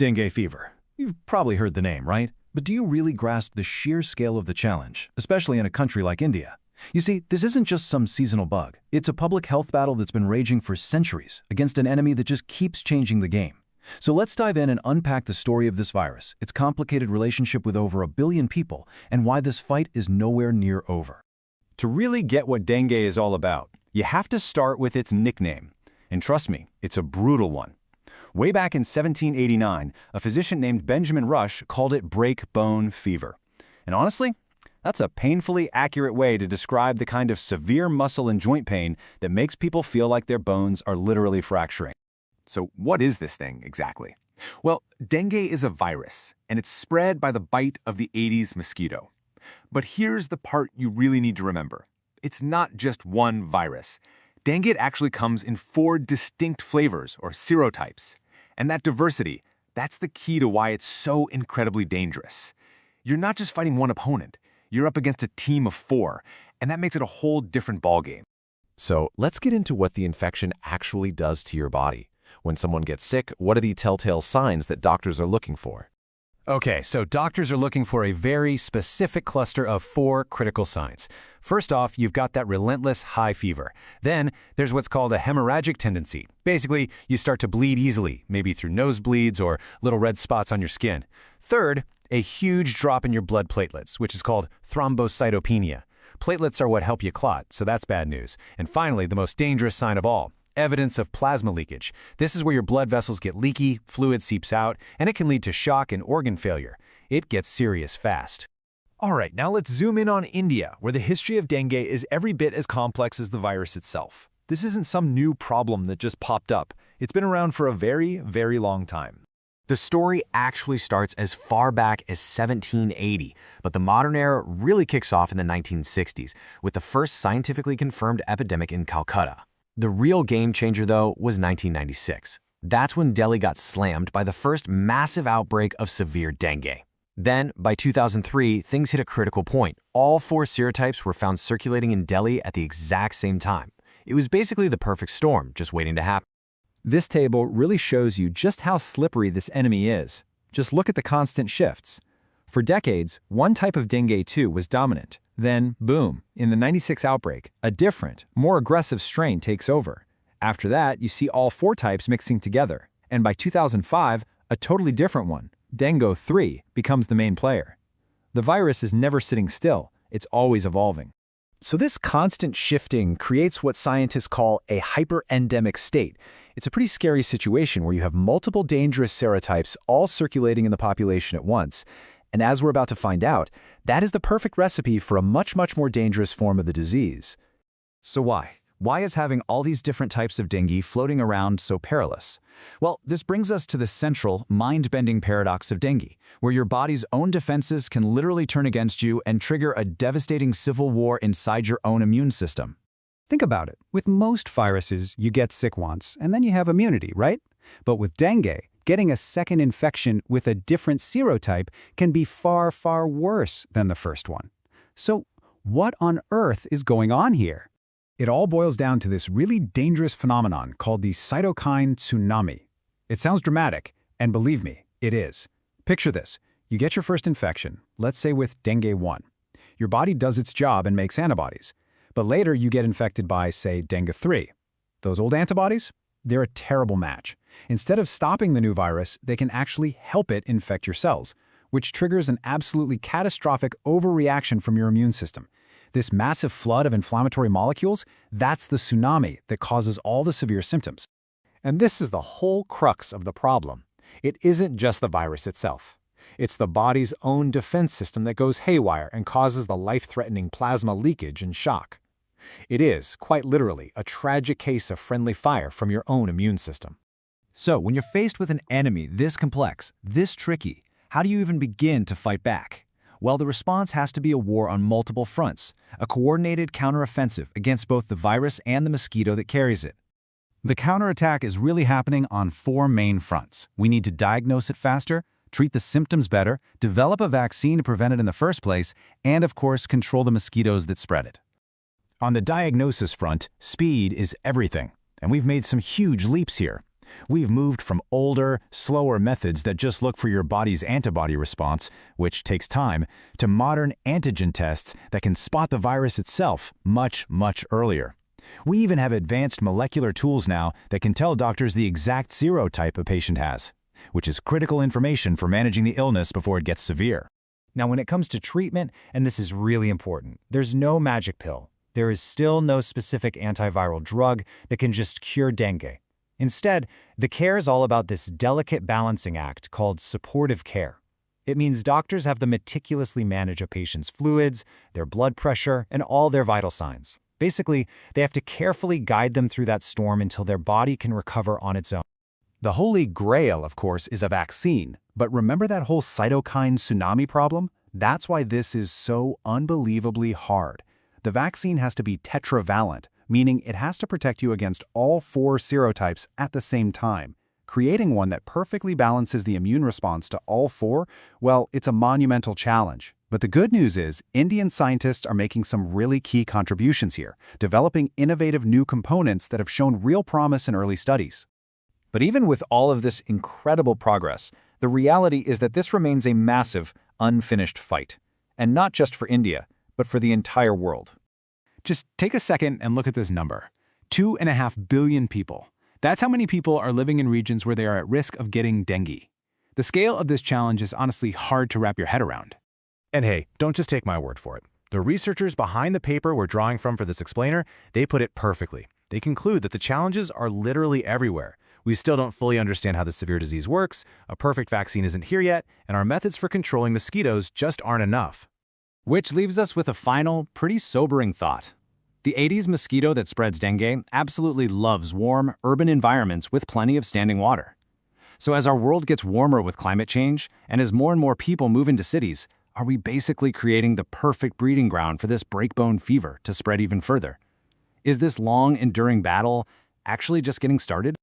Dengue fever. You've probably heard the name, right? But do you really grasp the sheer scale of the challenge, especially in a country like India? You see, this isn't just some seasonal bug. It's a public health battle that's been raging for centuries against an enemy that just keeps changing the game. So let's dive in and unpack the story of this virus, its complicated relationship with over 1 billion people, and why this fight is nowhere near over. To really get what dengue is all about, you have to start with its nickname. And trust me, it's a brutal one. Way back in 1789, a physician named Benjamin Rush called it break-bone fever. And honestly, that's a painfully accurate way to describe the kind of severe muscle and joint pain that makes people feel like their bones are literally fracturing. So what is this thing exactly? Well, dengue is a virus, and it's spread by the bite of the Aedes mosquito. But here's the part you really need to remember. It's not just one virus. Dengue actually comes in 4 distinct flavors, or serotypes. And that diversity, that's the key to why it's so incredibly dangerous. You're not just fighting one opponent. You're up against a team of 4, and that makes it a whole different ballgame. So let's get into what the infection actually does to your body. When someone gets sick, what are the telltale signs that doctors are looking for? Okay, so doctors are looking for a very specific cluster of 4 critical signs. First off, you've got that relentless high fever. Then there's what's called a hemorrhagic tendency. Basically, you start to bleed easily, maybe through nosebleeds or little red spots on your skin. Third, a huge drop in your blood platelets, which is called thrombocytopenia. Platelets are what help you clot, so that's bad news. And finally, the most dangerous sign of all, evidence of plasma leakage. This is where your blood vessels get leaky, fluid seeps out, and it can lead to shock and organ failure. It gets serious fast. All right, now let's zoom in on India, where the history of dengue is every bit as complex as the virus itself. This isn't some new problem that just popped up. It's been around for a very, very long time. The story actually starts as far back as 1780, but the modern era really kicks off in the 1960s, with the first scientifically confirmed epidemic in Calcutta. The real game changer, though, was 1996. That's when Delhi got slammed by the first massive outbreak of severe dengue. Then, by 2003, things hit a critical point. All 4 serotypes were found circulating in Delhi at the exact same time. It was basically the perfect storm, just waiting to happen. This table really shows you just how slippery this enemy is. Just look at the constant shifts. For decades, one type of dengue 2 was dominant. Then, boom, in the 96 outbreak, a different, more aggressive strain takes over. After that, you see all 4 types mixing together. And by 2005, a totally different one, Dengue 3, becomes the main player. The virus is never sitting still. It's always evolving. So this constant shifting creates what scientists call a hyperendemic state. It's a pretty scary situation where you have multiple dangerous serotypes all circulating in the population at once. And as we're about to find out, that is the perfect recipe for a much more dangerous form of the disease. So why? Why is having all these different types of dengue floating around so perilous? Well, this brings us to the central, mind-bending paradox of dengue, where your body's own defenses can literally turn against you and trigger a devastating civil war inside your own immune system. Think about it. With most viruses, you get sick once, and then you have immunity, right? But with dengue, getting a second infection with a different serotype can be far worse than the first one. So, what on earth is going on here? It all boils down to this really dangerous phenomenon called the cytokine tsunami. It sounds dramatic, and believe me, it is. Picture this. You get your first infection, let's say with dengue 1. Your body does its job and makes antibodies. But later you get infected by, say, dengue 3. Those old antibodies? They're a terrible match. Instead of stopping the new virus, they can actually help it infect your cells, which triggers an absolutely catastrophic overreaction from your immune system. This massive flood of inflammatory molecules, that's the tsunami that causes all the severe symptoms. And this is the whole crux of the problem. It isn't just the virus itself. It's the body's own defense system that goes haywire and causes the life-threatening plasma leakage and shock. It is, quite literally, a tragic case of friendly fire from your own immune system. So, when you're faced with an enemy this complex, this tricky, how do you even begin to fight back? Well, the response has to be a war on multiple fronts, a coordinated counteroffensive against both the virus and the mosquito that carries it. The counterattack is really happening on 4 main fronts. We need to diagnose it faster, treat the symptoms better, develop a vaccine to prevent it in the first place, and of course, control the mosquitoes that spread it. On the diagnosis front, speed is everything, and we've made some huge leaps here. We've moved from older, slower methods that just look for your body's antibody response, which takes time, to modern antigen tests that can spot the virus itself much, much earlier. We even have advanced molecular tools now that can tell doctors the exact serotype a patient has, which is critical information for managing the illness before it gets severe. Now, when it comes to treatment, and this is really important, there's no magic pill. There is still no specific antiviral drug that can just cure dengue. Instead, the care is all about this delicate balancing act called supportive care. It means doctors have to meticulously manage a patient's fluids, their blood pressure, and all their vital signs. Basically, they have to carefully guide them through that storm until their body can recover on its own. The holy grail, of course, is a vaccine. But remember that whole cytokine tsunami problem? That's why this is so unbelievably hard. The vaccine has to be tetravalent, meaning it has to protect you against all 4 serotypes at the same time. Creating one that perfectly balances the immune response to all 4, well, it's a monumental challenge. But the good news is, Indian scientists are making some really key contributions here, developing innovative new components that have shown real promise in early studies. But even with all of this incredible progress, the reality is that this remains a massive, unfinished fight. And not just for India, but for the entire world. Just take a second and look at this number. 2.5 billion people. That's how many people are living in regions where they are at risk of getting dengue. The scale of this challenge is honestly hard to wrap your head around. And hey, don't just take my word for it. The researchers behind the paper we're drawing from for this explainer, they put it perfectly. They conclude that the challenges are literally everywhere. We still don't fully understand how this severe disease works, a perfect vaccine isn't here yet, and our methods for controlling mosquitoes just aren't enough. Which leaves us with a final, pretty sobering thought. The Aedes mosquito that spreads dengue absolutely loves warm, urban environments with plenty of standing water. So as our world gets warmer with climate change, and as more and more people move into cities, are we basically creating the perfect breeding ground for this breakbone fever to spread even further? Is this long, enduring battle actually just getting started?